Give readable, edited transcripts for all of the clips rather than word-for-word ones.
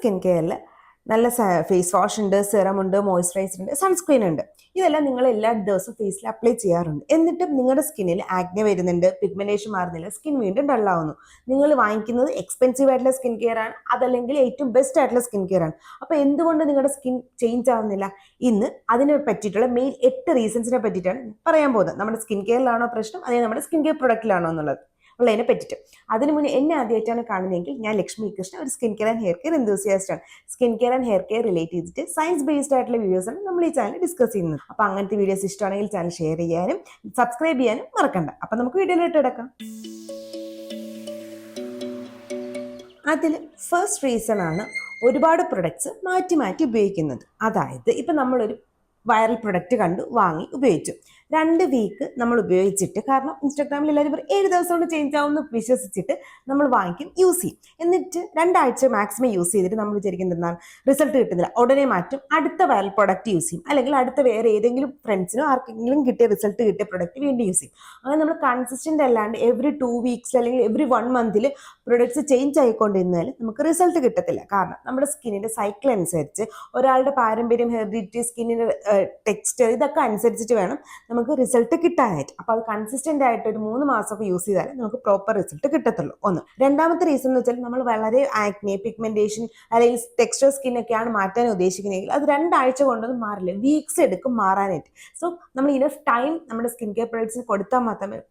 Skin കെയറിൽ നല്ല face wash ഉണ്ട്, സെറം ഉണ്ട്, മോയ്സ്ചറൈസർ ഉണ്ട്, സൺസ്ക്രീൻ ഉണ്ട്. ഇതെല്ലാം നിങ്ങൾ എല്ലാ ദിവസവും ഫേസിൽ അപ്ലൈ ചെയ്യാറുണ്ട്. എന്നിട്ടും നിങ്ങളുടെ സ്കിന്നിൽ ആക്നെ വരുന്നുണ്ട്, പിഗ്മെന്റേഷൻ മാറുന്നില്ല, സ്കിൻ വീണ്ടും ഡള്ളാവുന്നു. നിങ്ങൾ വാങ്ങിക്കുന്നത് എക്സ്പെൻസീവ് ആയിട്ടുള്ള സ്കിൻ കെയർ ആണ്, അതല്ലെങ്കിൽ ഏറ്റവും ബെസ്റ്റ് ആയിട്ടുള്ള സ്കിൻ കെയർ ആണ്. അപ്പോൾ എന്തുകൊണ്ട് നിങ്ങളുടെ സ്കിൻ ചേഞ്ച് ആവുന്നില്ല? ഇന്ന് അതിനെ പറ്റിയിട്ടുള്ള മെയിൻ 8 റീസൺസിനെ പറ്റിയിട്ടാണ് പറയാൻ പോകുന്നത്. നമ്മുടെ സ്കിൻ കെയറിലാണോ പ്രശ്നം, അല്ലെങ്കിൽ നമ്മുടെ സ്കിൻ കെയർ പ്രൊഡക്റ്റിലാണോ എന്നുള്ളത് ഉള്ളതിനെ പറ്റിയിട്ട്. അതിന് മുന്നേ എന്നെ ആദ്യമായിട്ടാണ് കാണുന്നതെങ്കിൽ ഞാൻ ലക്ഷ്മി കൃഷ്ണ, ഒരു skin care and hair care enthusiast ആണ്. Skin care and hair care relate ചെയ്തിട്ട് സയൻസ് ബേസ്ഡ് ആയിട്ടുള്ള വീഡിയോസ് ആണ് നമ്മൾ ഈ ചാനൽ ഡിസ്കസ് ചെയ്യുന്നത്. അപ്പോൾ അങ്ങനത്തെ വീഡിയോസ് ഇഷ്ടമാണെങ്കിൽ ചാനൽ ഷെയർ ചെയ്യാനും സബ്സ്ക്രൈബ് ചെയ്യാനും മറക്കണ്ട. അപ്പം നമുക്ക് വീഡിയോയിലോട്ട് കിടക്കാം. അതിൽ ഫസ്റ്റ് റീസൺ ആണ് ഒരുപാട് പ്രൊഡക്ട്സ് മാറ്റി മാറ്റി ഉപയോഗിക്കുന്നത്. അതായത് ഇപ്പം നമ്മളൊരു വൈറൽ പ്രൊഡക്റ്റ് കണ്ടു, വാങ്ങി, ഉപയോഗിച്ചു. 2 വീക്ക് നമ്മൾ ഉപയോഗിച്ചിട്ട്, കാരണം ഇൻസ്റ്റാഗ്രാമിൽ എല്ലാവരും 7 ദിവസം കൊണ്ട് ചേഞ്ച് ആവുമെന്ന് വിശ്വസിച്ചിട്ട് നമ്മൾ വാങ്ങിക്കും, യൂസ് ചെയ്യും. എന്നിട്ട് 2 ആഴ്ച മാക്സിമം യൂസ് ചെയ്തിട്ട് നമ്മൾ വിചാരിക്കുന്നത് എന്താണ്, റിസൾട്ട് കിട്ടുന്നില്ല, ഉടനെ മാറ്റും, അടുത്ത വൈറൽ പ്രൊഡക്റ്റ് യൂസ് ചെയ്യും, അല്ലെങ്കിൽ അടുത്ത വേറെ ഏതെങ്കിലും ഫ്രണ്ട്സിനോ ആർക്കെങ്കിലും കിട്ടിയ റിസൾട്ട് കിട്ടിയ പ്രൊഡക്റ്റ് വീണ്ടും യൂസ് ചെയ്യും. അങ്ങനെ നമ്മൾ കൺസിസ്റ്റന്റ് അല്ലാണ്ട് എവറി 2 വീക്സ് അല്ലെങ്കിൽ എവറി 1 മന്തിൽ പ്രൊഡക്ട്സ് ചേഞ്ച് ആയിക്കൊണ്ടിരുന്നാൽ നമുക്ക് റിസൾട്ട് കിട്ടത്തില്ല. കാരണം നമ്മുടെ സ്കിന്നിന്റെ സൈക്കിൾ അനുസരിച്ച്, ഒരാളുടെ പാരമ്പര്യം, ഹെറിഡിറ്റി, സ്കിന്നിന്റെ ടെക്സ്ചർ, ഇതൊക്കെ അനുസരിച്ചിട്ട് വേണം നമുക്ക് റിസൾട്ട് കിട്ടാനായിട്ട്. അപ്പോൾ അത് കൺസിസ്റ്റന്റ് ആയിട്ട് ഒരു 3 മാസമൊക്കെ യൂസ് ചെയ്താൽ നമുക്ക് പ്രോപ്പർ റിസൾട്ട് കിട്ടത്തുള്ളൂ. ഒന്ന്. രണ്ടാമത്തെ റീസൺ എന്ന് വെച്ചാൽ, നമ്മൾ വളരെ ആക്നെ, പിഗ്മെന്റേഷൻ അല്ലെങ്കിൽ ടെക്സ്ചർ സ്കിന്നൊക്കെയാണ് മാറ്റാൻ ഉദ്ദേശിക്കുന്നതെങ്കിൽ അത് 2 ആഴ്ച കൊണ്ടൊന്നും മാറില്ല, വീക്സ് എടുക്കും മാറാനായിട്ട്. സോ നമ്മൾ ഇനഫ് ടൈം നമ്മുടെ സ്കിൻ കെയർ പ്രൊഡക്ട്സിന് കൊടുത്താൽ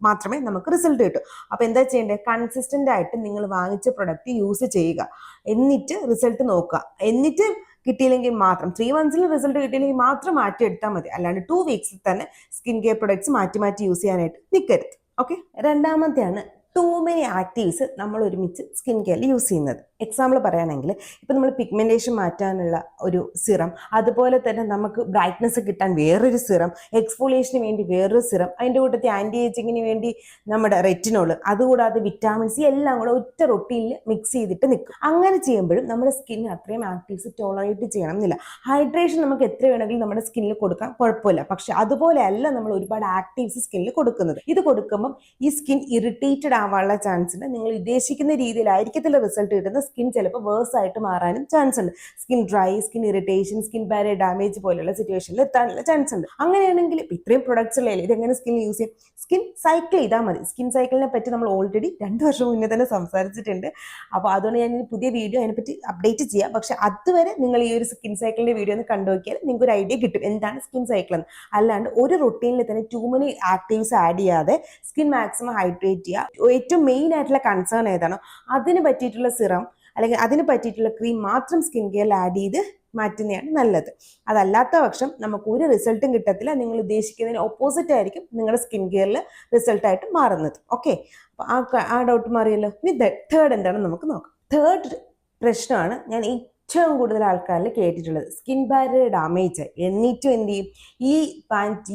മാത്രമേ നമുക്ക് റിസൾട്ട് കിട്ടൂ. അപ്പോൾ എന്താ ചെയ്യേണ്ടത്? കൺസിസ്റ്റന്റ് ആയിട്ട് നിങ്ങൾ വാങ്ങിച്ച പ്രൊഡക്റ്റ് യൂസ് ചെയ്യുക, എന്നിട്ട് റിസൾട്ട് നോക്കുക. എന്നിട്ട് കിട്ടിയില്ലെങ്കിൽ മാത്രം 3 മന്ത്സിൽ റിസൾട്ട് കിട്ടിയില്ലെങ്കിൽ മാത്രം മാറ്റിയെടുത്താൽ മതി. അല്ലാണ്ട് 2 വീക്സിൽ തന്നെ സ്കിൻ കെയർ പ്രൊഡക്ട്സ് മാറ്റി മാറ്റി യൂസ് ചെയ്യാനായിട്ട് നിൽക്കരുത്. ഓക്കെ. രണ്ടാമത്തെയാണ് ടൂ മെനി ആക്റ്റീവ്സ് നമ്മൾ ഒരുമിച്ച് സ്കിൻ കെയറിൽ യൂസ് ചെയ്യുന്നത്. എക്സാമ്പിൾ പറയുകയാണെങ്കിൽ, ഇപ്പം നമ്മൾ പിഗ്മെന്റേഷൻ മാറ്റാനുള്ള ഒരു സിറം, അതുപോലെ തന്നെ നമുക്ക് ബ്രൈറ്റ്നസ് കിട്ടാൻ വേറൊരു സിറം, എക്സ്ഫോളിയേഷന് വേണ്ടി വേറൊരു സിറം, അതിൻ്റെ കൂട്ടത്തിൽ ആൻറ്റി ഏജിങ്ങിന് വേണ്ടി നമ്മുടെ റെറ്റിനോൾ, അതുകൂടാതെ വിറ്റാമിൻ സി എല്ലാം കൂടെ ഒറ്റ റൊട്ടീനിൽ മിക്സ് ചെയ്തിട്ട് നിൽക്കും. അങ്ങനെ ചെയ്യുമ്പോഴും നമ്മുടെ സ്കിന്നിന് അത്രയും ആക്റ്റീവ്സ് ടോളറേറ്റ് ചെയ്യണം എന്നില്ല. ഹൈഡ്രേഷൻ നമുക്ക് എത്ര വേണമെങ്കിലും നമ്മുടെ സ്കിന്നിൽ കൊടുക്കാൻ കുഴപ്പമില്ല. പക്ഷെ അതുപോലെയല്ല നമ്മൾ ഒരുപാട് ആക്റ്റീവ്സ് സ്കിന്നിൽ കൊടുക്കുന്നത്. ഇത് കൊടുക്കുമ്പം ഈ സ്കിൻ ഇറിറ്റേറ്റഡ് ആവാനുള്ള ചാൻസ് ഉണ്ട്. നിങ്ങൾ ഉദ്ദേശിക്കുന്ന രീതിയിലായിരിക്കത്തില്ല റിസൾട്ട് കിട്ടുന്ന. സ്കിൻ ചിലപ്പോൾ വേഴ്സ് ആയിട്ട് മാറാനും ചാൻസ് ഉണ്ട്. Skin dry, skin irritation, skin barrier damage പോലുള്ള സിറ്റുവേഷനിൽ എത്താനുള്ള ചാൻസ് ഉണ്ട്. അങ്ങനെയാണെങ്കിൽ ഇത്രയും പ്രൊഡക്ട്സ് ഉള്ളതിൽ ഇതെങ്ങനെ സ്കിൻ യൂസ് ചെയ്യും? സ്കിൻ സൈക്കിൾ ചെയ്താൽ മതി. സ്കിൻ സൈക്കിളിനെ പറ്റി നമ്മൾ ഓൾറെഡി 2 വർഷം മുന്നേ തന്നെ സംസാരിച്ചിട്ടുണ്ട്. അപ്പോൾ അതുകൊണ്ട് ഞാൻ പുതിയ വീഡിയോ അതിനെപ്പറ്റി അപ്ഡേറ്റ് ചെയ്യാം. പക്ഷെ അതുവരെ നിങ്ങൾ ഈ ഒരു സ്കിൻ സൈക്കിളിന്റെ വീഡിയോ ഒന്ന് കണ്ടു നോക്കിയാൽ നിങ്ങൾക്ക് ഒരു ഐഡിയ കിട്ടും എന്താണ് സ്കിൻ സൈക്കിൾ എന്ന്. അല്ലാണ്ട് ഒരു റൊട്ടീനിൽ തന്നെ ടൂ മെനി ആക്റ്റീവ്സ് ആഡ് ചെയ്യാതെ സ്കിൻ മാക്സിമം ഹൈഡ്രേറ്റ് ചെയ്യുക. ഏറ്റവും മെയിൻ ആയിട്ടുള്ള കൺസേൺ ഏതാണോ അതിന് പറ്റിയിട്ടുള്ള സിറം അല്ലെങ്കിൽ അതിന് പറ്റിയിട്ടുള്ള ക്രീം മാത്രം സ്കിൻ കെയറിൽ ആഡ് ചെയ്ത് മാറ്റുന്നതാണ് നല്ലത്. അതല്ലാത്ത പക്ഷം നമുക്ക് ഒരു റിസൾട്ടും കിട്ടത്തില്ല. നിങ്ങൾ ഉദ്ദേശിക്കുന്നതിന് ഓപ്പോസിറ്റ് ആയിരിക്കും നിങ്ങളുടെ സ്കിൻ കെയറിൽ റിസൾട്ടായിട്ട് മാറുന്നത്. ഓക്കെ. അപ്പോൾ ആ ഡൗട്ട് മാറിയല്ലോ. ഇനി തേർഡ് എന്താണെന്ന് നമുക്ക് നോക്കാം. തേർഡ് പ്രശ്നമാണ് ഞാൻ ഏറ്റവും കൂടുതൽ ആൾക്കാരിൽ കേട്ടിട്ടുള്ളത്. സ്കിൻ ബാരിയർ ഡാമേജ് എന്നിട്ടും എന്ത് ചെയ്യും? ഈ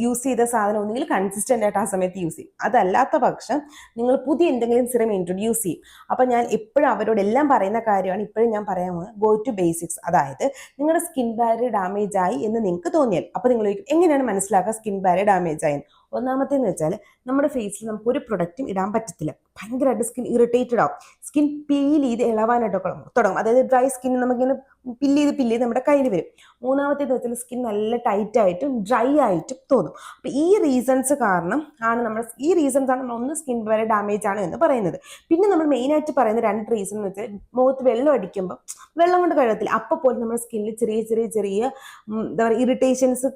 യൂസ് ചെയ്ത സാധനം ഒന്നുകിൽ കൺസിസ്റ്റന്റ് ആയിട്ട് ആ സമയത്ത് യൂസ് ചെയ്യും, അതല്ലാത്ത പക്ഷം നിങ്ങൾ പുതിയ എന്തെങ്കിലും സിറം ഇൻട്രൊഡ്യൂസ് ചെയ്യും. അപ്പം ഞാൻ എപ്പോഴും അവരോട് എല്ലാം പറയുന്ന കാര്യമാണ് ഇപ്പോഴും ഞാൻ പറയാൻ പോകുന്നത്, ഗോ ടു ബേസിക്സ്. അതായത് നിങ്ങളുടെ സ്കിൻ ബാരിയർ ഡാമേജ് ആയി എന്ന് നിങ്ങൾക്ക് തോന്നിയാൽ, അപ്പോൾ നിങ്ങൾ എങ്ങനെയാണ് മനസ്സിലാക്കുക സ്കിൻ ബാരിയർ ഡാമേജ് ആയി? ഒന്നാമത്തേന്ന് വെച്ചാൽ, നമ്മുടെ ഫേസിൽ നമുക്ക് ഒരു പ്രൊഡക്റ്റും ഇടാൻ പറ്റത്തില്ല. ഭയങ്കരമായിട്ട് സ്കിൻ ഇറിറ്റേറ്റഡ് ആവും. സ്കിൻ പീൽ ചെയ്ത് ഇളവാനായിട്ടൊക്കെ തുടങ്ങും. അതായത് ഡ്രൈ സ്കിൻ നമുക്കിങ്ങനെ പില്ല് ചെയ്ത് നമ്മുടെ കയ്യിൽ വരും. മൂന്നാമത്തേന്ന് വെച്ചാൽ സ്കിൻ നല്ല ടൈറ്റ് ആയിട്ടും ഡ്രൈ ആയിട്ടും തോന്നും. അപ്പോൾ ഈ റീസൺസ് കാരണം ആണ് നമ്മൾ ഒന്ന് സ്കിൻ ബാരിയർ ഡാമേജ് ആണ് എന്ന് പറയുന്നത്. പിന്നെ നമ്മൾ മെയിനായിട്ട് പറയുന്ന 2 റീസൺ എന്ന് വെച്ചാൽ, മുഖത്ത് വെള്ളം അടിക്കുമ്പോൾ വെള്ളം കൊണ്ട് കഴുകത്തില്ല, അപ്പോൾ പോലും നമ്മുടെ സ്കിന്നിൽ ചെറിയ എന്താ പറയുക ഇറിറ്റേഷൻസ്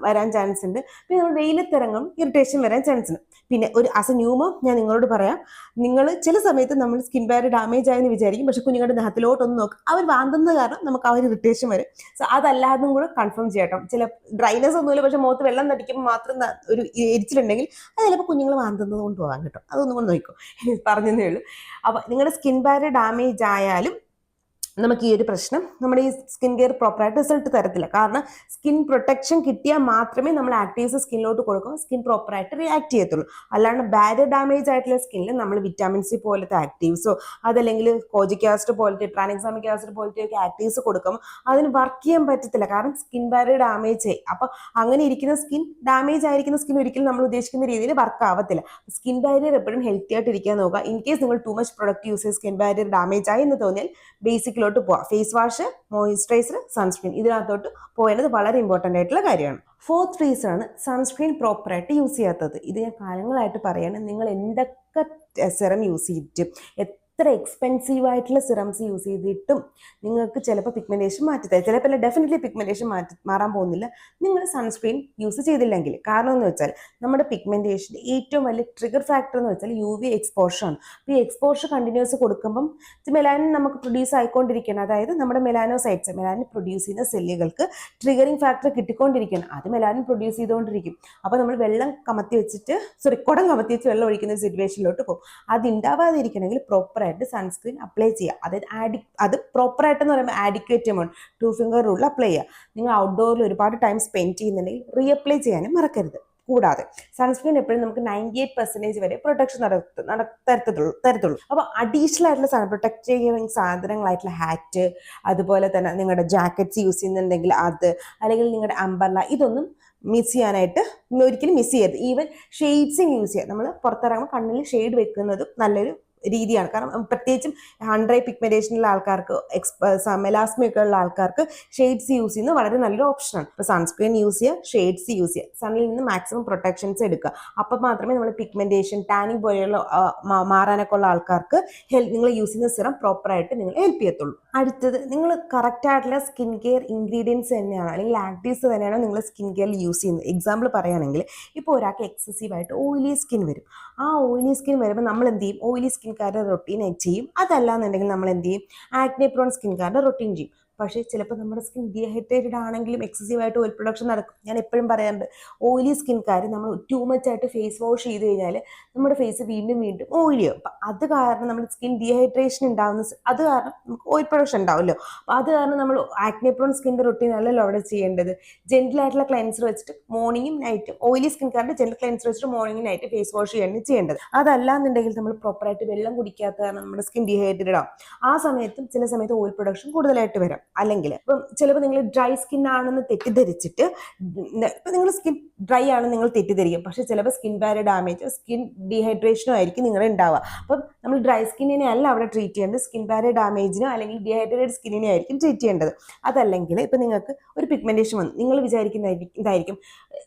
വരാൻ ചാൻസ് ഉണ്ട്. പിന്നെ നമ്മൾ വെയിലത്തിറങ്ങും ഇറിറ്റേഷൻ വരാൻ ചാൻസ് ഉണ്ട്. പിന്നെ ഒരു ആസ് എ ന്യൂമോ ഞാൻ നിങ്ങളോട് പറയാം, നിങ്ങൾ ചില സമയത്ത് നമ്മൾ സ്കിൻ ബാരിയർ ഡാമേജ് ആയെന്ന് വിചാരിക്കും, പക്ഷെ കുഞ്ഞുങ്ങളുടെ ദേഹത്തിലോട്ടൊന്ന് നോക്കും, അവർ വാന്തുന്നത് കാരണം നമുക്ക് ആ ഒരു ഇറിറ്റേഷൻ വരും. സോ അതല്ലാതും കൂടെ കൺഫേം ചെയ്യട്ടോ. ചില ഡ്രൈനെസ് ഒന്നുമില്ല, പക്ഷെ മുഖത്ത് വെള്ളം തടിക്കുമ്പോൾ മാത്രം ഒരു എരിച്ചിലുണ്ടെങ്കിൽ അത് ചിലപ്പോൾ കുഞ്ഞുങ്ങൾ വാന്തുന്നത് കൊണ്ട് പോകാൻ കേട്ടോ. അതൊന്നും കൊണ്ട് നോക്കോ, പറഞ്ഞതേ ഉള്ളൂ. അപ്പോൾ നിങ്ങളുടെ സ്കിൻ ബാരിയർ ഡാമേജ് ആയാലും നമുക്ക് ഈ ഒരു പ്രശ്നം നമ്മുടെ ഈ സ്കിൻ കെയർ പ്രോപ്പറായിട്ട് റിസൾട്ട് തരത്തില്ല. കാരണം സ്കിൻ പ്രൊട്ടക്ഷൻ കിട്ടിയാൽ മാത്രമേ നമ്മൾ ആക്റ്റീവ്സ് സ്കിന്നിലോട്ട് കൊടുക്കുമ്പോൾ സ്കിൻ പ്രോപ്പറായിട്ട് റിയാക്ട് ചെയ്യത്തുള്ളൂ. അല്ലാണ്ട് ബാരിയർ ഡാമേജ് ആയിട്ടുള്ള സ്കിന്നിൽ നമ്മൾ വിറ്റാമിൻ സി പോലത്തെ ആക്റ്റീവ്സോ അതല്ലെങ്കിൽ കോജിക് ആസിഡ് പോലത്തെ ട്രാൻഎക്സാമിക് ആസിഡ് പോലത്തെ ഒക്കെ ആക്റ്റീവ്സ് കൊടുക്കുമ്പോൾ അതിന് വർക്ക് ചെയ്യാൻ പറ്റത്തില്ല. കാരണം സ്കിൻ ബാരിയർ ഡാമേജ് ആയി. അപ്പോൾ അങ്ങനെ ഇരിക്കുന്ന സ്കിൻ, ഡാമേജ് ആയിരിക്കുന്ന സ്കിൻ ഒരിക്കലും നമ്മൾ ഉദ്ദേശിക്കുന്ന രീതിയിൽ വർക്ക് ആവത്തില്ല. സ്കിൻ ബാരിയർ എപ്പോഴും ഹെൽത്തി ആയിട്ട് ഇരിക്കാൻ നോക്കുക. ഇൻ കേസ് നിങ്ങൾ ടു മച്ച് പ്രൊഡക്റ്റ് യൂസ് ചെയ്ത് സ്കിൻ ബാരിയർ ഡാമേജ് ആയി എന്ന് തോന്നിയാൽ ബേസിക് ബേസിക്കിലോട്ട് പോവാം. ഫേസ് വാഷ്, മോയിസ്ചറൈസർ, സൺസ്ക്രീൻ, ഇതിനകത്തോട്ട് പോയത് വളരെ ഇമ്പോർട്ടൻ്റ് ആയിട്ടുള്ള കാര്യമാണ്. ഫോർത്ത് റീസൺ ആണ് സൺസ്ക്രീൻ പ്രോപ്പറായിട്ട് യൂസ് ചെയ്യാത്തത്. ഇത് ഞാൻ കാലങ്ങളായിട്ട് പറയാണ്. നിങ്ങൾ എന്തൊക്കെ സെറം യൂസ് ചെയ്തിട്ടും എത്ര എക്സ്പെൻസീവ് ആയിട്ടുള്ള സിറംസ് യൂസ് ചെയ്തിട്ടും നിങ്ങൾക്ക് ചിലപ്പോൾ പിഗ്മെന്റേഷൻ മാറ്റിത്തരാം. ചിലപ്പോൾ ഡെഫിനറ്റ്ലി പിഗ്മെന്റേഷൻ മാറാൻ പോകുന്നില്ല നിങ്ങൾ സൺസ്ക്രീൻ യൂസ് ചെയ്തില്ലെങ്കിൽ. കാരണം എന്ന് വെച്ചാൽ നമ്മുടെ പിഗ്മെന്റേഷൻ ഏറ്റവും വലിയ ട്രിഗർ ഫാക്ടർ എന്ന് വെച്ചാൽ UV എക്സ്പോഷർ ആണ്. അപ്പോൾ ഈ എക്സ്പോഷർ കണ്ടിന്യൂസ് കൊടുക്കുമ്പം മെലാനിൻ നമുക്ക് പ്രൊഡ്യൂസ് ആയിക്കൊണ്ടിരിക്കണം. അതായത് നമ്മുടെ മെലാനോസൈറ്റ്സ്, മെലാനിൻ പ്രൊഡ്യൂസ് ചെയ്യുന്ന സെല്ലുകൾക്ക് ട്രിഗറിങ് ഫാക്ടർ കിട്ടിക്കൊണ്ടിരിക്കണം. അത് മെലാനിൻ പ്രൊഡ്യൂസ് ചെയ്തുകൊണ്ടിരിക്കും. അപ്പോൾ നമ്മൾ വെള്ളം കമത്തി വെച്ചിട്ട് കുടം കമത്തി വെച്ച് വെള്ളം ഒഴിക്കുന്ന സിറ്റുവേഷനിലോട്ട് പോകും. അത് ഉണ്ടാവാതിരിക്കണമെങ്കിൽ പ്രോപ്പറായിട്ട് സൺസ്ക്രീൻ അപ്ലൈ ചെയ്യുക. അതായത് അത് പ്രോപ്പറായിട്ട് എന്ന് പറയുമ്പോൾ adequate amount 2 finger rule apply ചെയ്യുക. നിങ്ങൾ ഔട്ട്ഡോറിൽ ഒരുപാട് ടൈം സ്പെൻഡ് ചെയ്യുന്നുണ്ടെങ്കിൽ റീഅപ്ലൈ ചെയ്യാനും മറക്കരുത്. കൂടാതെ സൺസ്ക്രീൻ എപ്പോഴും നമുക്ക് 98% വരെ പ്രൊട്ടക്ഷൻ തരത്തുള്ളൂ. അപ്പോൾ അഡീഷണൽ ആയിട്ടുള്ള പ്രൊട്ടക്റ്റീവ് സാധനങ്ങളായിട്ടുള്ള ഹാറ്റ്, അതുപോലെ തന്നെ നിങ്ങളുടെ ജാക്കറ്റ്സ് യൂസ് ചെയ്യുന്നുണ്ടെങ്കിൽ അത്, അല്ലെങ്കിൽ നിങ്ങളുടെ അംബർല, ഇതൊന്നും മിസ് ചെയ്യാനായിട്ട് ഒരിക്കലും മിസ് ചെയ്യരുത്. ഈവൻ ഷെയ്ഡ്സിങ് യൂസ് ചെയ്യുക. നമ്മൾ പുറത്തിറങ്ങുമ്പോൾ കണ്ണിൽ ഷെയ്ഡ് വെക്കുന്നതും നല്ലൊരു രീതിയാണ്. കാരണം പ്രത്യേകിച്ചും അണ്ടർ ഐ പിഗ്മെന്റേഷനുള്ള ആൾക്കാർക്ക്, മെലാസ്മയൊക്കെ ഉള്ള ആൾക്കാർക്ക് ഷെയ്ഡ്സ് യൂസ് ചെയ്യുന്നത് വളരെ നല്ലൊരു ഓപ്ഷനാണ്. ഇപ്പോൾ സൺസ്ക്രീൻ യൂസ് ചെയ്യുക, ഷെയ്ഡ്സ് യൂസ് ചെയ്യുക, സണ്ണിൽ നിന്ന് മാക്സിമം പ്രൊട്ടക്ഷൻസ് എടുക്കുക. അപ്പം മാത്രമേ നമ്മൾ പിഗ്മെന്റേഷൻ, ടാനിങ് പോലെയുള്ള മാറാനൊക്കെ ഉള്ള ആൾക്കാർക്ക് നിങ്ങൾ യൂസ് ചെയ്യുന്ന സിറം പ്രോപ്പറായിട്ട് നിങ്ങൾ ഹെൽപ്പ് ചെയ്യത്തുള്ളൂ. അടുത്തത്, നിങ്ങൾ കറക്റ്റ് ആയിട്ടുള്ള സ്കിൻ കെയർ ഇൻഗ്രീഡിയൻസ് തന്നെയാണോ അല്ലെങ്കിൽ ആക്റ്റീവ്സ് തന്നെയാണോ നിങ്ങൾ സ്കിൻ കെയറിൽ യൂസ് ചെയ്യുന്നത്? എക്സാമ്പിൾ പറയുകയാണെങ്കിൽ ഇപ്പോൾ ഒരാൾക്ക് എക്സസീവായിട്ട് ഓയിലി സ്കിൻ വരും. ആ ഓയിലി സ്കിൻ വരുമ്പോൾ നമ്മൾ എന്ത് ചെയ്യും? ഓയിലി സ്കിൻകാരുടെ റൊട്ടീൻ ചെയ്യും. അതല്ലാന്നുണ്ടെങ്കിൽ നമ്മൾ എന്ത് ചെയ്യും? ആക്നെ പ്രോൺ സ്കിൻകാരുടെ റൊട്ടീൻ ചെയ്യും. പക്ഷേ ചിലപ്പോൾ നമ്മുടെ സ്കിൻ ഡീഹൈഡ്രേറ്റഡ് ആണെങ്കിലും എക്സസീവായിട്ട് ഓയിൽ പ്രൊഡക്ഷൻ നടക്കും. ഞാൻ എപ്പോഴും പറയാറുണ്ട്, ഓയിലി സ്കിൻകാർ നമ്മൾ ടൂ മച്ച് ആയിട്ട് ഫേസ് വാഷ് ചെയ്ത് കഴിഞ്ഞാൽ നമ്മുടെ ഫേസ് വീണ്ടും വീണ്ടും ഓയിലി ആവും. അപ്പം അത് കാരണം നമ്മുടെ സ്കിൻ ഡീഹൈഡ്രേഷൻ ഉണ്ടാകുന്ന, അത് കാരണം നമുക്ക് ഓയിൽ പ്രൊഡക്ഷൻ ഉണ്ടാവുമല്ലോ. അപ്പോൾ അത് കാരണം നമ്മൾ ആക്നെ പ്രോൺ സ്കിൻ്റെ റൊട്ടീൻ അല്ലല്ലോ അവിടെ ചെയ്യേണ്ടത്. ജെന്റിലായിട്ടുള്ള ക്ലെൻസർ വെച്ചിട്ട് മോർണിംഗും നൈറ്റും, ഓയിലി സ്കിൻകാരുടെ ജെന്റിൽ ക്ലെൻസർ വെച്ചിട്ട് മോർണിംഗും നൈറ്റ് ഫേസ് വാഷ് ചെയ്യേണ്ടത്. അതല്ലാന്നുണ്ടെങ്കിൽ നമ്മൾ പ്രോപ്പറായിട്ട് വെള്ളം കുടിക്കാത്ത കാരണം നമ്മുടെ സ്കിൻ ഡീഹൈഡ്രേറ്റഡ് ആവും. ആ സമയത്തും ചില സമയത്ത് ഓയിൽ പ്രൊഡക്ഷൻ കൂടുതലായിട്ട് വരാം. അല്ലെങ്കിൽ ഇപ്പം ചിലപ്പോൾ നിങ്ങൾ ഡ്രൈ സ്കിൻ ആണെന്ന് തെറ്റിദ്ധരിച്ചിട്ട്, ഇപ്പം നിങ്ങൾ സ്കിൻ ഡ്രൈ ആണെന്ന് നിങ്ങൾ തെറ്റിദ്ധരിക്കും. പക്ഷേ ചിലപ്പോൾ സ്കിൻ ബാരിയർ ഡാമേജ്, സ്കിൻ ഡീഹൈഡ്രേഷനോ ആയിരിക്കും നിങ്ങളുടെ ഉണ്ടാവുക. അപ്പം നമ്മൾ ഡ്രൈ സ്കിന്നിനെ അല്ല അവിടെ ട്രീറ്റ് ചെയ്യേണ്ടത്, സ്കിൻ ബാരിയർ ഡാമേജിനോ അല്ലെങ്കിൽ ഡീഹൈഡ്രേറ്റഡ് സ്കിന്നിനെ ആയിരിക്കും ട്രീറ്റ് ചെയ്യേണ്ടത്. അതല്ലെങ്കിൽ ഇപ്പം നിങ്ങൾക്ക് ഒരു പിഗ്മെന്റേഷൻ വന്നു, നിങ്ങൾ വിചാരിക്കുന്നതായിരിക്കും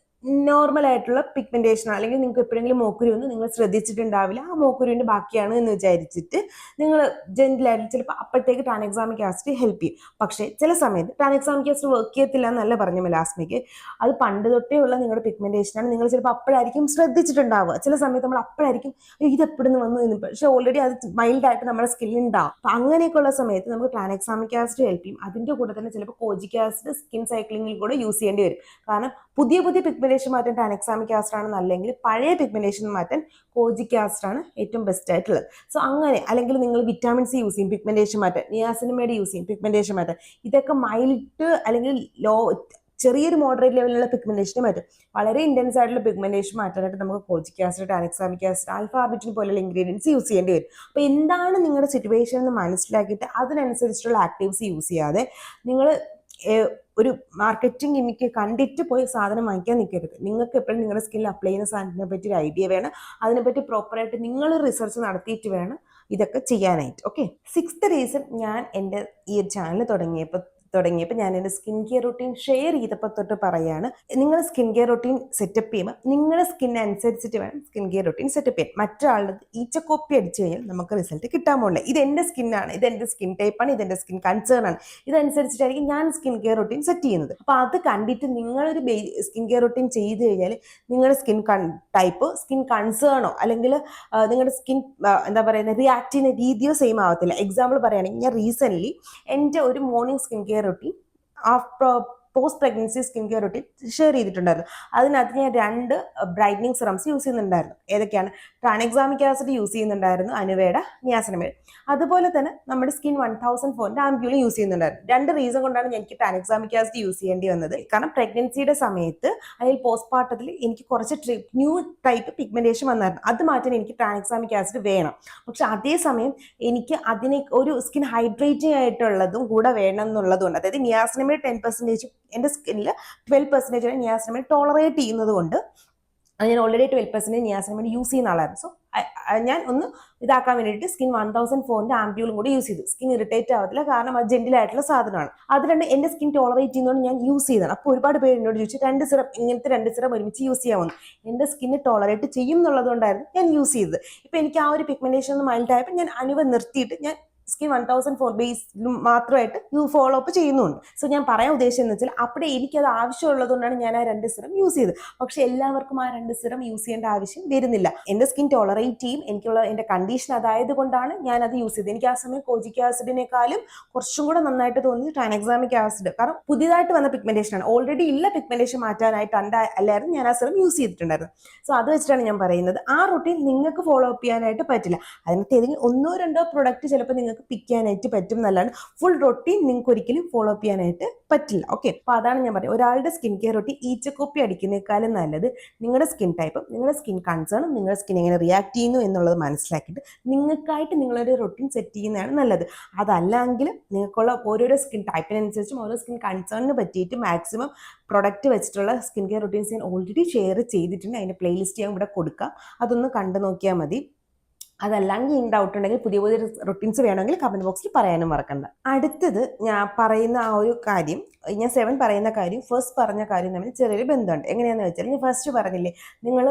നോർമൽ ആയിട്ടുള്ള പിഗ്മെന്റേഷൻ, അല്ലെങ്കിൽ നിങ്ങൾക്ക് എപ്പോഴെങ്കിലും മോക്കുരു ഒന്ന് നിങ്ങൾ ശ്രദ്ധിച്ചിട്ടുണ്ടാവില്ല, ആ മോക്കുരുവിൻ്റെ ബാക്കിയാണ് എന്ന് വിചാരിച്ചിട്ട് നിങ്ങൾ ജെന്റിലായിട്ട് ചിലപ്പോൾ അപ്പോഴത്തേക്ക് ട്രാൻഎക്സാമിക് ആസിഡ് ഹെൽപ്പ് ചെയ്യും. പക്ഷേ ചില സമയത്ത് ട്രാൻഎക്സാമിക് ആസിഡ് വർക്ക് ചെയ്യത്തില്ല എന്നല്ല പറഞ്ഞ മെലാസ്മയ്ക്ക്, അത് പണ്ട് തൊട്ടേ ഉള്ള നിങ്ങളുടെ പിഗ്മെന്റേഷനാണ്. നിങ്ങൾ ചിലപ്പോൾ അപ്പോഴായിരിക്കും ശ്രദ്ധിച്ചിട്ടുണ്ടാവുക. ചില സമയത്ത് നമ്മൾ അപ്പോഴായിരിക്കും ഇത് എപ്പോഴും വന്നു എന്ന്, പക്ഷേ ഓൾറെഡി അത് മൈൽഡായിട്ട് നമ്മുടെ സ്കിന്നിൽ ഉണ്ടാവും. അപ്പം അങ്ങനെയൊക്കെയുള്ള സമയത്ത് നമുക്ക് ട്രാൻഎക്സാമിക് ആസിഡ് ഹെൽപ്പ് ചെയ്യും. അതിൻ്റെ കൂടെ തന്നെ ചിലപ്പോൾ കോജിക് ആസിഡ് സ്കിൻ സൈക്ലിങ്ങിൽ കൂടെ യൂസ് ചെയ്യേണ്ടി വരും. കാരണം പുതിയ പിഗ്മെന്റേഷൻ മാറ്റാൻ ട്രാൻഎക്സാമിക് ആസിഡ് ആണ് നല്ലെങ്കിൽ പഴയ പിഗ്മെന്റേഷൻ മാറ്റാൻ കോജിക് ആസിഡ് ആണ് ഏറ്റവും ബെസ്റ്റ് ആയിട്ടുള്ളത്. സോ അങ്ങനെ, അല്ലെങ്കിൽ നിങ്ങൾ വിറ്റാമിൻ സി യൂസ് ചെയ്യും പിഗ്മെന്റേഷൻ മാറ്റാൻ, നിയാസിനമൈഡ് യൂസ് ചെയ്യും പിഗ്മെന്റേഷൻ മാറ്റാൻ. ഇതൊക്കെ മൈൽഡ് അല്ലെങ്കിൽ ചെറിയൊരു മോഡറേറ്റ് ലെവലിലുള്ള പിഗ്മെന്റേഷനെ മാറ്റും. വളരെ ഇന്റൻസ് ആയിട്ടുള്ള പിഗ്മെന്റേഷൻ മാറ്റാനായിട്ട് നമുക്ക് കോജിക് ആസിഡ്, ട്രാൻഎക്സാമിക് ആസിഡ്, ആൽഫാബിറ്റിൻ പോലുള്ള ഇൻഗ്രീഡിയൻസ് യൂസ് ചെയ്യേണ്ടി വരും. അപ്പോൾ എന്താണ് നിങ്ങളുടെ സിറ്റുവേഷൻ എന്ന് മനസ്സിലാക്കിയിട്ട് അതിനനുസരിച്ചിട്ടുള്ള ആക്റ്റീവ്സ് യൂസ് ചെയ്യാതെ നിങ്ങൾ ഒരു മാർക്കറ്റിംഗ് ഗിമ്മിക്ക് കണ്ടിട്ട് പോയി സാധനം വാങ്ങിക്കാൻ നിൽക്കരുത്. നിങ്ങൾക്ക് എപ്പോഴും നിങ്ങളുടെ സ്കിന്നിൽ അപ്ലൈ ചെയ്യുന്ന സാധനത്തിനെ പറ്റി ഒരു ഐഡിയ വേണം. അതിനെപ്പറ്റി പ്രോപ്പറായിട്ട് നിങ്ങൾ റിസർച്ച് നടത്തിയിട്ട് വേണം ഇതൊക്കെ ചെയ്യാനായിട്ട്. ഓക്കെ, 6th റീസൺ, ഞാൻ എൻ്റെ ഈ ചാനൽ തുടങ്ങിയപ്പോൾ ഞാൻ എൻ്റെ സ്കിൻ കെയർ റൊട്ടീൻ ഷെയർ ചെയ്തപ്പോൾ തൊട്ട് പറയാണ്, നിങ്ങൾ സ്കിൻ കെയർ റൊട്ടീൻ സെറ്റപ്പ് ചെയ്യുമ്പോൾ നിങ്ങളുടെ സ്കിന്നെ അനുസരിച്ചിട്ട് വേണം സ്കിൻ കെയർ റൊട്ടീൻ സെറ്റപ്പ് ചെയ്യാൻ. മറ്റൊരാളുടെ ഈച്ച കോപ്പി അടിച്ചു കഴിഞ്ഞാൽ നമുക്ക് റിസൾട്ട് കിട്ടാൻ പോകില്ല. ഇത് എൻ്റെ സ്കിന്നാണ്, ഇത് എൻ്റെ സ്കിൻ ടൈപ്പാണ്, ഇത് എൻ്റെ സ്കിൻ കൺസേൺ ആണ്, ഇതനുസരിച്ചിട്ടായിരിക്കും ഞാൻ സ്കിൻ കെയർ റൊട്ടീൻ സെറ്റ് ചെയ്യുന്നത്. അപ്പോൾ അത് കണ്ടിട്ട് നിങ്ങളൊരു സ്കിൻ കെയർ റൊട്ടീൻ ചെയ്ത് കഴിഞ്ഞാൽ നിങ്ങളുടെ സ്കിൻ ടൈപ്പ്, സ്കിൻ കൺസേണോ അല്ലെങ്കിൽ നിങ്ങളുടെ സ്കിൻ എന്താ പറയുന്നത് റിയാക്ട് ചെയ്യുന്ന രീതിയോ സെയിം ആവത്തില്ല. എക്സാമ്പിൾ പറയുകയാണെങ്കിൽ, ഞാൻ റീസെൻ്റ്ലി എൻ്റെ ഒരു morning skin care routine post pregnancy skin care routine share ചെയ്തിട്ടുണ്ടായിരുന്നു. അതിനകത്ത് ഞാൻ 2 ബ്രൈറ്റനിങ് സിറംസ് യൂസ് ചെയ്യുന്നുണ്ടായിരുന്നു. ഏതൊക്കെയാണ്? ട്രാൻഎക്സാമിക് ആസിഡ് യൂസ് ചെയ്യുന്നുണ്ടായിരുന്നു, അനുവേയുടെ നിയാസിനമൈഡ്. അതുപോലെ തന്നെ നമ്മുടെ സ്കിൻ 1004 ആംപ്യൂളും യൂസ് ചെയ്യുന്നുണ്ടായിരുന്നു. 2 റീസൺ കൊണ്ടാണ് എനിക്ക് ട്രാൻഎക്സാമിക് ആസിഡ് യൂസ് ചെയ്യേണ്ടി വന്നത്. കാരണം പ്രഗ്നൻസിയുടെ സമയത്ത് അല്ലെങ്കിൽ പോസ്റ്റ് പാർട്ടത്തിൽ എനിക്ക് കുറച്ച് ന്യൂ ടൈപ്പ് പിഗ്മെന്റേഷൻ വന്നായിരുന്നു. അത് മാറ്റാൻ എനിക്ക് ട്രാൻഎക്സാമിക് ആസിഡ് വേണം. പക്ഷെ അതേസമയം എനിക്ക് അതിനെ ഒരു സ്കിൻ ഹൈഡ്രേറ്റിംഗ് ആയിട്ടുള്ളതും കൂടെ വേണം എന്നുള്ളതുകൊണ്ട്, അതായത് നിയാസിനമൈഡ് 10% എൻ്റെ സ്കിന്നിൽ 12% നിയാസിനമൈഡ് ടോളറേറ്റ് ചെയ്യുന്നത് കൊണ്ട്, ഞാൻ ഓൾറെഡി 12% നിയാസിനമൈഡ് യൂസ് ചെയ്യുന്ന ആളായിരുന്നു. സോ ഞാൻ ഒന്ന് ഇതാക്കാൻ വേണ്ടിയിട്ട് സ്കിൻ 1004ന്റെ ആംപ്യൂളും കൂടി യൂസ് ചെയ്തു. സ്കിൻ ഇറിറ്റേറ്റ് ആവത്തില്ല, കാരണം അത് ജെന്റിൽ ആയിട്ടുള്ള സാധനമാണ്. അത് രണ്ട് എന്റെ സ്കിൻ ടോളറേറ്റ് ചെയ്യുന്നതുകൊണ്ട് ഞാൻ യൂസ് ചെയ്തതാണ്. അപ്പോൾ ഒരുപാട് പേര് എന്നോട് ചോദിച്ചു ഇങ്ങനത്തെ 2 സിറം ഒരുമിച്ച് യൂസ് ചെയ്യാമെന്ന്. എന്റെ സ്കിന്ന് ടോളറേറ്റ് ചെയ്യും എന്നുള്ളതുകൊണ്ടായിരുന്നു ഞാൻ യൂസ് ചെയ്തത്. ഇപ്പൊ എനിക്ക് ആ ഒരു പിഗ്മെന്റേഷൻ ഒന്ന് മൈൽഡ് ആയപ്പോൾ ഞാൻ നിർത്തിയിട്ട് ഞാൻ സ്കിൻ 1004 ബേസ് മാത്രമായിട്ട് ഫോളോ അപ്പ് ചെയ്യുന്നുണ്ട്. സോ ഞാൻ പറയാൻ ഉദ്ദേശിച്ചെന്ന് വെച്ചാൽ അവിടെ എനിക്കത് ആവശ്യമുള്ളതുകൊണ്ടാണ് ഞാൻ ആ 2 സിറം യൂസ് ചെയ്തത്. പക്ഷെ എല്ലാവർക്കും ആ 2 സിറം യൂസ് ചെയ്യേണ്ട ആവശ്യം വരുന്നില്ല. എന്റെ സ്കിൻ ടോളറേറ്റ് ചെയ്യും, എനിക്കുള്ള എന്റെ കണ്ടീഷൻ അതായത് കൊണ്ടാണ് ഞാൻ അത് യൂസ് ചെയ്തത്. എനിക്ക് ആ സമയം കോജിക് ആസിഡിനേക്കാളും കുറച്ചും കൂടെ നന്നായിട്ട് തോന്നി ട്രാൻഎക്സാമിക് ആസിഡ്. കാരണം പുതിയതായിട്ട് വന്ന പിഗ്മെന്റേഷൻ ആണ്, ഓൾറെഡി ഉള്ള പിഗ്മെന്റേഷൻ മാറ്റാനായിട്ട് അല്ലായിരുന്നു ഞാൻ ആ സിറം യൂസ് ചെയ്തിട്ടുണ്ടായിരുന്നു. സോ അത് വെച്ചിട്ടാണ് ഞാൻ പറയുന്നത്, ആ റൂട്ടീൻ നിങ്ങൾക്ക് ഫോളോ അപ്പ് ചെയ്യാനായിട്ട് പറ്റില്ല. അതിനകത്ത് ഏതെങ്കിലും 1-2 പ്രൊഡക്റ്റ് ചിലപ്പോൾ നിങ്ങൾക്ക് പിക്ക് ചെയ്യാനായിട്ട് പറ്റും എന്നല്ലാണ്ട് ഫുൾ റൊട്ടീൻ നിങ്ങൾക്ക് ഒരിക്കലും ഫോളോ അപ്പ് ചെയ്യാനായിട്ട് പറ്റില്ല. ഓക്കെ, അപ്പൊ അതാണ് ഞാൻ പറയുന്നത്, ഒരാളുടെ സ്കിൻ കെയർ റൊട്ടീൻ ഈച്ചക്കോപ്പി അടിക്കുന്നേക്കാളും നല്ലത് നിങ്ങളുടെ സ്കിൻ ടൈപ്പും നിങ്ങളുടെ സ്കിൻ കൺസേണും നിങ്ങളുടെ സ്കിൻ എങ്ങനെ റിയാക്ട് ചെയ്യുന്നു എന്നുള്ളത് മനസ്സിലാക്കിയിട്ട് നിങ്ങൾക്കായിട്ട് നിങ്ങളൊരു റൊട്ടീൻ സെറ്റ് ചെയ്യുന്നതാണ് നല്ലത്. അതല്ലെങ്കിൽ നിങ്ങൾക്കുള്ള ഓരോരോ സ്കിൻ ടൈപ്പിനനുസരിച്ചും ഓരോ സ്കിൻ കൺസേണിന് പറ്റിയിട്ട് മാക്സിമം പ്രൊഡക്റ്റ് വെച്ചിട്ടുള്ള സ്കിൻ കെയർ റൊട്ടീൻസ് ഞാൻ ഓൾറെഡി ഷെയർ ചെയ്തിട്ടുണ്ട്. അതിൻ്റെ പ്ലേലിസ്റ്റ് ഞാൻ ഇവിടെ കൊടുക്കാം, അതൊന്ന് കണ്ടു നോക്കിയാൽ മതി. അതല്ലെങ്കിൽ ഇൻ ഡൗട്ട് ഉണ്ടെങ്കിൽ പുതിയ റൊട്ടീൻസ് വേണമെങ്കിൽ കമന്റ് ബോക്സിൽ പറയാനും മറക്കണ്ട. അടുത്തത് ഞാൻ പറയുന്ന ആ ഒരു കാര്യം, ഞാൻ 7 പറയുന്ന കാര്യം ഫസ്റ്റ് പറഞ്ഞ കാര്യം തമ്മിൽ ചെറിയൊരു ബന്ധമുണ്ട്. എങ്ങനെയാണെന്ന് വെച്ചാൽ, ഞാൻ ഫസ്റ്റ് പറഞ്ഞില്ലേ, നിങ്ങൾ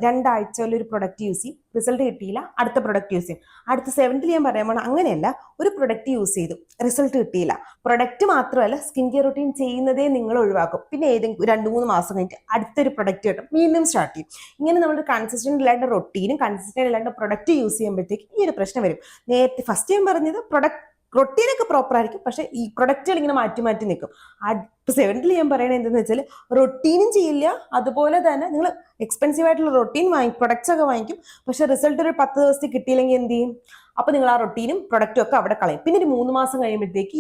2 ആഴ്ചയിൽ ഒരു പ്രൊഡക്റ്റ് യൂസ് ചെയ്യും, റിസൾട്ട് കിട്ടിയില്ല, അടുത്ത പ്രൊഡക്റ്റ് യൂസ് ചെയ്യും. അടുത്ത 7th ഞാൻ പറയാൻ പോകണം, അങ്ങനെയല്ല, ഒരു പ്രൊഡക്റ്റ് യൂസ് ചെയ്തു, റിസൾട്ട് കിട്ടിയില്ല, പ്രൊഡക്റ്റ് മാത്രമല്ല സ്കിൻ കെയർ റൊട്ടീൻ ചെയ്യുന്നതേ നിങ്ങൾ ഒഴിവാക്കും. പിന്നെ ഏതെങ്കിലും 2-3 മാസം കഴിഞ്ഞിട്ട് അടുത്തൊരു പ്രൊഡക്റ്റ് കിട്ടും, വീണ്ടും സ്റ്റാർട്ട് ചെയ്യും. ഇങ്ങനെ നമ്മൾ കൺസിസ്റ്റന്റ് അല്ലാണ്ട് റൊട്ടീനും കൺസിസ്റ്റന്റ് അല്ലാണ്ട് പ്രൊഡക്റ്റ് യൂസ് ചെയ്യുമ്പോഴത്തേക്ക് ഈ ഒരു പ്രശ്നം വരും. നേരത്തെ ഫസ്റ്റ് ഞാൻ പറഞ്ഞത് റൊട്ടീനൊക്കെ പ്രോപ്പർ ആയിരിക്കും, പക്ഷെ ഈ പ്രൊഡക്റ്റുകൾ ഇങ്ങനെ മാറ്റി മാറ്റി നിൽക്കും. 7th ഞാൻ പറയണത് എന്തെന്ന് വെച്ചാൽ, റൊട്ടീനും ചെയ്യില്ല, അതുപോലെ തന്നെ നിങ്ങൾ എക്സ്പെൻസീവ് ആയിട്ടുള്ള റൊട്ടീൻ പ്രൊഡക്ട്സ് ഒക്കെ വാങ്ങിക്കും, പക്ഷെ റിസൾട്ട് ഒരു 10 ദിവസത്തിൽ കിട്ടിയില്ലെങ്കിൽ എന്ത് ചെയ്യും? അപ്പൊ നിങ്ങൾ ആ റൊട്ടീനും പ്രൊഡക്റ്റും ഒക്കെ അവിടെ കളയും. പിന്നെ ഒരു 3 മാസം കഴിയുമ്പോഴത്തേക്ക്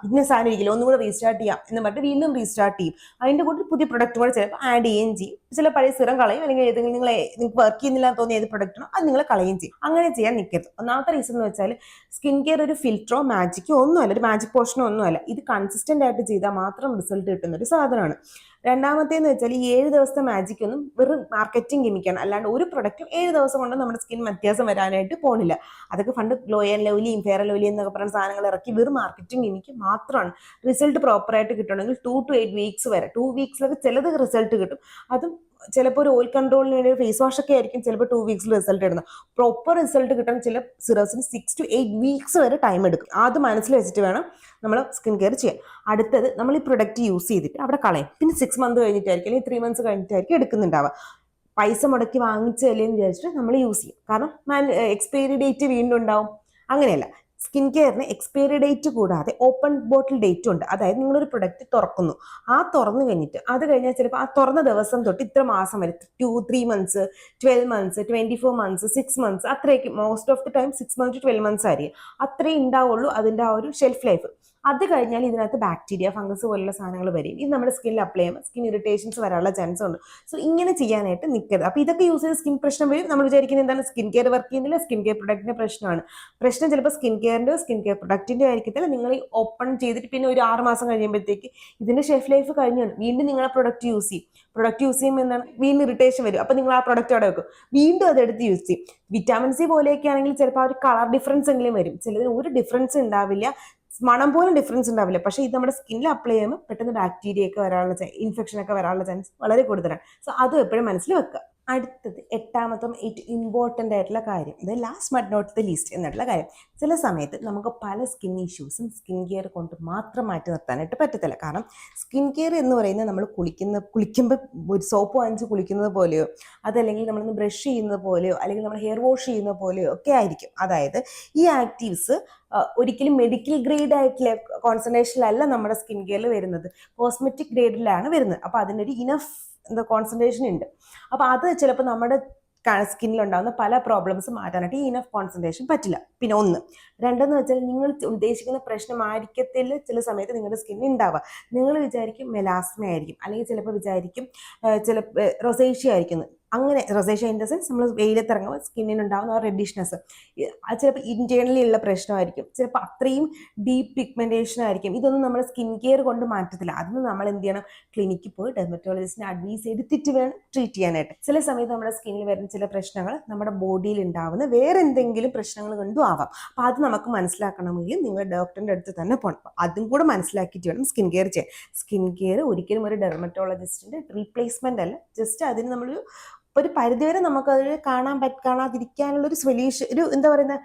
ഇന്ന സാധനം ഇരിക്കില്ല, ഒന്നും കൂടെ റീസ്റ്റാർട്ട് ചെയ്യാം എന്ന് പറഞ്ഞിട്ട് വീണ്ടും റീസ്റ്റാർട്ട് ചെയ്യും. അതിന്റെ കൂടെ പുതിയ പ്രൊഡക്റ്റ് കൂടെ ചിലപ്പോൾ ആഡ് ചെയ്യുകയും ചെയ്യും. ചില പഴയ സിറം കളയും, അല്ലെങ്കിൽ ഏതെങ്കിലും നിങ്ങൾക്ക് വർക്ക് ചെയ്യുന്നില്ല എന്ന് തോന്നിയ ഏത് പ്രൊഡക്റ്റിനോ അത് നിങ്ങൾ കളയുകയും ചെയ്യും. അങ്ങനെ ചെയ്യാൻ നിൽക്കരുത്. ഒന്നാമത്തെ റീസൺ എന്ന് വെച്ചാൽ, സ്കിൻ കെയർ ഒരു ഫിൽറ്ററോ മാജിക്കോ ഒന്നുമല്ല, ഒരു മാജിക് പോർഷനോ ഒന്നുമല്ല. ഇത് കൺസിസ്റ്റന്റ് ആയിട്ട് ചെയ്താൽ മാത്രം റിസൾട്ട് കിട്ടുന്ന ഒരു സാധനമാണ്. രണ്ടാമത്തേന്ന് വെച്ചാൽ, ഈ 7 ദിവസത്തെ മാജിക് ഒന്നും വെറും മാർക്കറ്റിംഗ് ഗിമിക്കാണ്, അല്ലാണ്ട് ഒരു പ്രൊഡക്റ്റും 7 ദിവസം കൊണ്ട് നമ്മുടെ സ്കിൻ വ്യത്യാസം വരാനായിട്ട് പോണില്ല. അതൊക്കെ പണ്ട് ഗ്ലോ ആൻഡ് ലവ്ലിയും ഫെയർ ആൻഡ് ലവ്ലി എന്നൊക്കെ പറയുന്ന സാധനങ്ങൾ ഇറക്കി വെറും മാർക്കറ്റിംഗ് ഗിമിക്ക് മാത്രമാണ്. റിസൾട്ട് പ്രോപ്പറായിട്ട് കിട്ടണമെങ്കിൽ 2 to 8 വീക്സ് വരെ, 2 വീക്സിലൊക്കെ ചിലത് റിസൾട്ട് കിട്ടും. അതും ചിലപ്പോൾ ഒരു ഓയിൽ കൺട്രോളിന് വേണ്ടി ഫേസ് വാഷ് ഒക്കെ ആയിരിക്കും ചിലപ്പോൾ 2 വീക്സിൽ റിസൾട്ട് ഇടുന്നത്. പ്രോപ്പർ റിസൾട്ട് കിട്ടാൻ ചില സിറസിന് 6 to 8 വീക്സ് വരെ ടൈം എടുക്കും. അത് മനസ്സിൽ വെച്ചിട്ട് വേണം നമ്മൾ സ്കിൻ കെയർ ചെയ്യാൻ. അടുത്തത്, നമ്മൾ ഈ പ്രൊഡക്റ്റ് യൂസ് ചെയ്തിട്ട് അവിടെ കളയും. പിന്നെ 6 months കഴിഞ്ഞിട്ടായിരിക്കും, അല്ലെങ്കിൽ 3 months കഴിഞ്ഞിട്ടായിരിക്കും എടുക്കുന്നുണ്ടാവുക. പൈസ മുടക്കി വാങ്ങിച്ചല്ലേ എന്ന് വിചാരിച്ചിട്ട് നമ്മൾ യൂസ് ചെയ്യും. കാരണം എക്സ്പയറി ഡേറ്റ് വീണ്ടും ഉണ്ടാവും. അങ്ങനെയല്ല, സ്കിൻ കെയറിന് എക്സ്പയറി ഡേറ്റ് കൂടാതെ ഓപ്പൺ ബോട്ടിൽ ഡേറ്റും ഉണ്ട്. അതായത് നിങ്ങളൊരു പ്രൊഡക്റ്റ് തുറക്കുന്നു, ആ തുറന്നു കഴിഞ്ഞിട്ട് അത് കഴിഞ്ഞാൽ ചിലപ്പോൾ ആ തുറന്ന ദിവസം തൊട്ട് ഇത്ര മാസം വരെ 2-3 months, 12 months, 24 months, 6 months, അത്രയൊക്കെ most of the time 6 months to 12 months ആയിരിക്കും. അത്രേ ഉണ്ടാവുള്ളൂ അതിൻ്റെ ആ ഒരു ഷെൽഫ് ലൈഫ്. അത് കഴിഞ്ഞാൽ ഇതിനകത്ത് ബാക്ടീരിയ, ഫംഗസ് പോലുള്ള സാധനങ്ങൾ വരും. ഇത് നമ്മുടെ സ്കിന്നിൽ അപ്ലൈ ചെയ്യുമ്പോൾ സ്കിൻ ഇറിറ്റേഷൻസ് വരാനുള്ള ചാൻസ് ഉണ്ട്. സോ ഇങ്ങനെ ചെയ്യാനായിട്ട് നിൽക്കരുത്. അപ്പോൾ ഇതൊക്കെ യൂസ് ചെയ്ത് സ്കിൻ പ്രശ്നം വരും. നമ്മൾ വിചാരിക്കുന്നത് എന്താണ്, സ്കിൻ കെയർ വർക്ക് ചെയ്യുന്നില്ല, സ്കിൻ കെയർ പ്രൊഡക്റ്റിന്റെ പ്രശ്നമാണ്. പ്രശ്നം ചിലപ്പോൾ സ്കിൻ കെയറിൻ്റെയോ സ്കിൻ കെയർ പ്രൊഡക്റ്റിൻ്റെ ആയിരിക്കത്തില്ല. നിങ്ങൾ ഓപ്പൺ ചെയ്തിട്ട് പിന്നെ ഒരു 6 മാസം കഴിയുമ്പോഴത്തേക്ക് ഇതിന്റെ ഷെൽഫ് ലൈഫ് കഴിഞ്ഞാണ്, വീണ്ടും നിങ്ങൾ ആ പ്രൊഡക്റ്റ് യൂസ് ചെയ്യും. പ്രൊഡക്റ്റ് യൂസ് ചെയ്യുമ്പോൾ എന്താണ്, വീണ്ടും ഇറിറ്റേഷൻ വരും. അപ്പോൾ നിങ്ങൾ ആ പ്രൊഡക്റ്റ് അവിടെ വെക്കും, വീണ്ടും അതെടുത്ത് യൂസ് ചെയ്യും. വിറ്റാമിൻ സി പോലെയൊക്കെ ആണെങ്കിൽ ചിലപ്പോൾ ആ ഒരു കളർ ഡിഫറൻസ് എങ്കിലും വരും. ചിലതിന് ഒരു ഡിഫറൻസ് ഉണ്ടാവില്ല, മണം പോലും ഡിഫറൻസ് ഉണ്ടാവില്ല. പക്ഷെ ഇത് നമ്മുടെ സ്കിന്നിൽ അപ്ലൈ ചെയ്യുമ്പോൾ പെട്ടെന്ന് ബാക്ടീരിയ ഒക്കെ വരാനുള്ള ഇൻഫെക്ഷൻ ഒക്കെ വരാനുള്ള ചാൻസ് വളരെ കൂടുതലാണ്. സോ അതും എപ്പോഴും മനസ്സിൽ വെക്കുക. അടുത്തത് 8ാമത്തെ ഏറ്റവും ഇമ്പോർട്ടൻ്റ് ആയിട്ടുള്ള കാര്യം, ഇത് last but not the least എന്നുള്ള കാര്യം. ചില സമയത്ത് നമുക്ക് പല സ്കിൻ ഇഷ്യൂസും സ്കിൻ കെയർ കൊണ്ട് മാത്രം മാറ്റി നിർത്താനായിട്ട് പറ്റത്തില്ല. കാരണം സ്കിൻ കെയർ എന്ന് പറയുന്നത് നമ്മൾ കുളിക്കുമ്പോൾ ഒരു സോപ്പ് വാങ്ങിച്ച് കുളിക്കുന്നത് പോലെയോ, അതല്ലെങ്കിൽ നമ്മളൊന്ന് ബ്രഷ് ചെയ്യുന്നത് പോലെയോ, അല്ലെങ്കിൽ നമ്മൾ ഹെയർ വാഷ് ചെയ്യുന്നത് പോലെയോ ഒക്കെ ആയിരിക്കും. അതായത് ഈ ആക്റ്റീവ്സ് ഒരിക്കലും മെഡിക്കൽ ഗ്രേഡ് ആയിട്ടുള്ള കോൺസെൻട്രേഷനിലല്ല നമ്മുടെ സ്കിൻ കെയറിൽ വരുന്നത്, കോസ്മെറ്റിക് ഗ്രേഡിലാണ് വരുന്നത്. അപ്പോൾ അതിനൊരു ഇനഫ് കോൺസെൻട്രേഷൻ ഉണ്ട്. അപ്പോൾ അത് ചിലപ്പോൾ നമ്മുടെ സ്കിന്നിലുണ്ടാകുന്ന പല പ്രോബ്ലംസ് മാറ്റാനായിട്ട് ഈ ഇനഫ് കോൺസെൻട്രേഷൻ പറ്റില്ല. പിന്നെ 1 രണ്ടെന്ന് വെച്ചാൽ നിങ്ങൾ ഉദ്ദേശിക്കുന്ന പ്രശ്നമായിരിക്കത്തില്ല ചില സമയത്ത് നിങ്ങളുടെ സ്കിന്നിൽ ഉണ്ടാവുക. നിങ്ങൾ വിചാരിക്കും മെലാസ്മ ആയിരിക്കും, അല്ലെങ്കിൽ ചിലപ്പോൾ വിചാരിക്കും ചില റൊസേഷ്യ ആയിരിക്കും. അങ്ങനെ റൊസേഷ്യ ഇൻ ദ സെൻസ് നമ്മൾ വെയിലത്തിറങ്ങുമ്പോൾ സ്കിന്നിനുണ്ടാകുന്ന ആ റെഡിഷ്നെസ്, അത് ചിലപ്പോൾ ഇന്റേണലി ഉള്ള പ്രശ്നമായിരിക്കും, ചിലപ്പോൾ അത്രയും ഡീപ്പ് പിഗ്മെന്റേഷൻ ആയിരിക്കും. ഇതൊന്നും നമ്മൾ സ്കിൻ കെയർ കൊണ്ട് മാറ്റത്തില്ല. അതിന് നമ്മൾ എന്ത് ചെയ്യണം, ക്ലിനിക്കിൽ പോയി ഡെർമറ്റോളജിസ്റ്റിനെ അഡ്വൈസ് എടുത്തിട്ട് വേണം ട്രീറ്റ് ചെയ്യാനായിട്ട്. ചില സമയത്ത് നമ്മുടെ സ്കിന്നിൽ വരുന്ന ചില പ്രശ്നങ്ങൾ നമ്മുടെ ബോഡിയിൽ ഉണ്ടാവുന്ന വേറെ എന്തെങ്കിലും പ്രശ്നങ്ങൾ കൊണ്ടും ആവാം. അപ്പോൾ അത് നമുക്ക് മനസ്സിലാക്കണമെങ്കിൽ നിങ്ങൾ ഡോക്ടറിൻ്റെ അടുത്ത് തന്നെ പോകണം. അതും കൂടെ മനസ്സിലാക്കിയിട്ട് വേണം സ്കിൻ കെയർ ചെയ്യാൻ. സ്കിൻ കെയർ ഒരിക്കലും ഒരു ഡെർമറ്റോളജിസ്റ്റിന്റെ റീപ്ലേസ്മെന്റ് അല്ല. ജസ്റ്റ് അതിന് നമ്മളൊരു പരിധിവരെ നമുക്കത് കാണാതിരിക്കാനുള്ളൊരു സൊല്യൂഷൻ, ഒരു എന്താ പറയുന്നത്,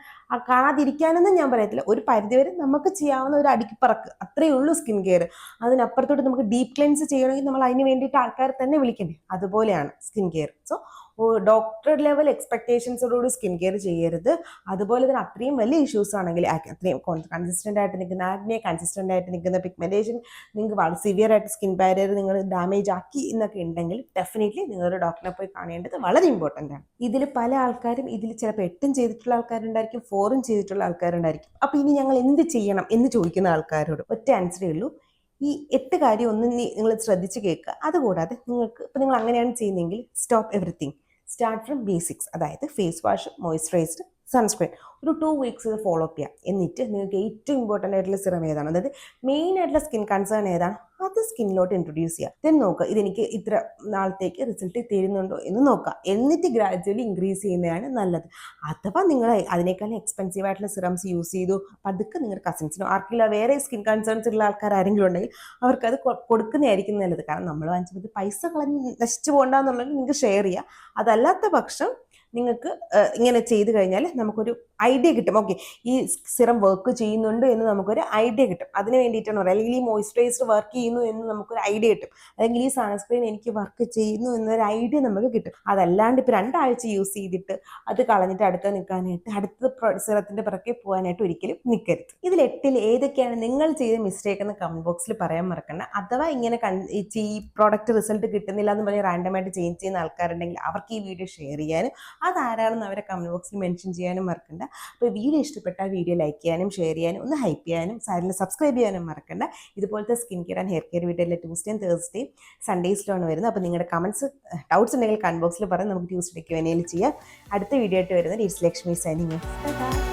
കാണാതിരിക്കാനൊന്നും ഞാൻ പറയത്തില്ല, ഒരു പരിധിവരെ നമുക്ക് ചെയ്യാവുന്ന ഒരു അടിപ്പറക്ക് അത്രയേ ഉള്ളൂ സ്കിൻ കെയർ. അതിനപ്പുറത്തോട്ട് നമുക്ക് ഡീപ്പ് ക്ലെൻസ് ചെയ്യണമെങ്കിൽ നമ്മൾ അതിന് വേണ്ടിയിട്ട് ആൾക്കാരെ തന്നെ വിളിക്കണ്ടേ. അതുപോലെയാണ് skin care. So doctor level എക്സ്പെക്ടേഷൻസോടുകൂടി സ്കിൻ കെയർ ചെയ്യരുത്. അതുപോലെ തന്നെ അത്രയും വലിയ ഇഷ്യൂസ് ആണെങ്കിൽ, അത്രയും കൺസിസ്റ്റന്റ് ആയിട്ട് നിൽക്കുന്ന ആക്നെ, കൺസിസ്റ്റന്റ് ആയിട്ട് നിൽക്കുന്ന പിഗ്മെന്റേഷൻ, നിങ്ങൾക്ക് വളരെ സിവിയർ ആയിട്ട് സ്കിൻ ബാരിയർ നിങ്ങൾ ഡാമേജ് ആക്കി എന്നൊക്കെ ഉണ്ടെങ്കിൽ ഡെഫിനറ്റ്ലി നിങ്ങളൊരു ഡോക്ടറെ പോയി കാണേണ്ടത് വളരെ ഇമ്പോർട്ടൻ്റ് ആണ്. ഇതിൽ പല ആൾക്കാരും ഇതിൽ ചിലപ്പോൾ 8 ചെയ്തിട്ടുള്ള ആൾക്കാരുണ്ടായിരിക്കും, 4 ചെയ്തിട്ടുള്ള ആൾക്കാരുണ്ടായിരിക്കും. അപ്പോൾ ഇനി ഞങ്ങൾ എന്ത് ചെയ്യണം എന്ന് ചോദിക്കുന്ന ആൾക്കാരോട് ഒറ്റ ആൻസറേ ഉള്ളൂ, ഈ 8 കാര്യം ഒന്നും നിങ്ങൾ ശ്രദ്ധിച്ച് കേൾക്കുക. അതുകൂടാതെ നിങ്ങൾക്ക് ഇപ്പം നിങ്ങൾ അങ്ങനെയാണ് ചെയ്യുന്നതെങ്കിൽ stop everything, start from basics. അതായത് ഫേസ് വാഷ്, മോയ്സ്ചറൈസർ, സൺസ്ക്രീൻ ഒരു 2 വീക്സ് ഇത് ഫോളോ അപ്പ് ചെയ്യാം. എന്നിട്ട് നിങ്ങൾക്ക് ഏറ്റവും ഇമ്പോർട്ടൻ്റ് ആയിട്ടുള്ള സിറം ഏതാണ്, അതായത് മെയിൻ ആയിട്ടുള്ള സ്കിൻ കൺസേൺ ഏതാണ്, അത് സ്കിന്നിലോട്ട് ഇൻട്രൊഡ്യൂസ് ചെയ്യുക. ദെൻ നോക്കുക ഇതെനിക്ക് ഇത്ര നാളത്തേക്ക് റിസൾട്ട് തരുന്നുണ്ടോ എന്ന് നോക്കുക. എന്നിട്ട് ഗ്രാജുവലി ഇൻക്രീസ് ചെയ്യുന്നതാണ് നല്ലത്. അഥവാ നിങ്ങൾ അതിനേക്കാളും എക്സ്പെൻസീവ് ആയിട്ടുള്ള സിറംസ് യൂസ് ചെയ്തു, പതുക്കെ നിങ്ങളുടെ കസിൻസിനോ ആർക്കില്ല വേറെ സ്കിൻ കൺസേൺസ് ഉള്ള ആൾക്കാർ ആരെങ്കിലും ഉണ്ടെങ്കിൽ അവർക്കത് കൊടുക്കുന്നതായിരിക്കും നല്ലത്. കാരണം നമ്മൾ വാങ്ങിച്ചപ്പോൾ പൈസ നശിച്ചു പോകണ്ടെന്നുള്ളത് നിങ്ങൾക്ക് ഷെയർ ചെയ്യുക. അതല്ലാത്ത പക്ഷം നിങ്ങൾക്ക് ഇങ്ങനെ ചെയ്ത് കഴിഞ്ഞാൽ നമുക്കൊരു ഐഡിയ കിട്ടും. ഓക്കെ, ഈ സിറം വർക്ക് ചെയ്യുന്നുണ്ട് എന്ന് നമുക്കൊരു ഐഡിയ കിട്ടും. അതിന് വേണ്ടിയിട്ടാണ് പറയുക. അല്ലെങ്കിൽ ഈ മോയ്സ്ചറൈസർ വർക്ക് ചെയ്യുന്നു എന്ന് നമുക്കൊരു ഐഡിയ കിട്ടും. അല്ലെങ്കിൽ ഈ സൺസ്ക്രീൻ എനിക്ക് വർക്ക് ചെയ്യുന്നു എന്നൊരു ഐഡിയ നമുക്ക് കിട്ടും. അതല്ലാണ്ട് ഇപ്പോൾ 2 ആഴ്ച യൂസ് ചെയ്തിട്ട് അത് കളഞ്ഞിട്ട് നിൽക്കാനായിട്ട് അടുത്ത സിറത്തിൻ്റെ പിറകെ പോകാനായിട്ട് ഒരിക്കലും നിൽക്കരുത്. ഇതിൽ 8 ഏതൊക്കെയാണ് നിങ്ങൾ ചെയ്ത മിസ്റ്റേക്ക് എന്ന് കമന്റ് ബോക്സിൽ പറയാൻ മറക്കണ്ട. അഥവാ ഇങ്ങനെ ഈ പ്രോഡക്റ്റ് റിസൾട്ട് കിട്ടുന്നില്ല എന്ന് പറഞ്ഞ് റാൻഡമായിട്ട് ചേഞ്ച് ചെയ്യുന്ന ആൾക്കാരുണ്ടെങ്കിൽ അവർക്ക് ഈ വീഡിയോ ഷെയർ ചെയ്യാനും അതാരാണെന്ന് അവരെ കമന്റ് ബോക്സിൽ മെൻഷൻ ചെയ്യാനും മറക്കണ്ട. അപ്പോൾ വീഡിയോ ഇഷ്ടപ്പെട്ടാൽ വീഡിയോ ലൈക്ക് ചെയ്യാനും ഷെയർ ചെയ്യാനും ഒന്ന് ഹൈപ്പ് ചെയ്യാനും ചാനൽ സബ്സ്ക്രൈബ് ചെയ്യാനും മറക്കണ്ട. ഇതുപോലത്തെ skin care and hair care വീഡിയോയിലെ ട്യൂസ്ഡേയും തേഴ്സ്ഡേയും സൺഡേസിലാണ് വരുന്നത്. അപ്പോൾ നിങ്ങളുടെ കമൻറ്റ്സ് ഡൗട്ട്സ് ഉണ്ടെങ്കിൽ കമന്റ് ബോക്സിൽ പറയാം, നമുക്ക് ട്യൂസ്ഡേക്ക് വേണേലും ചെയ്യാം. അടുത്ത വീഡിയോ ആയിട്ട് വരുന്നത് ഇറ്റ്സ് ലക്ഷ്മി സൈനിങ് ഓഫ്.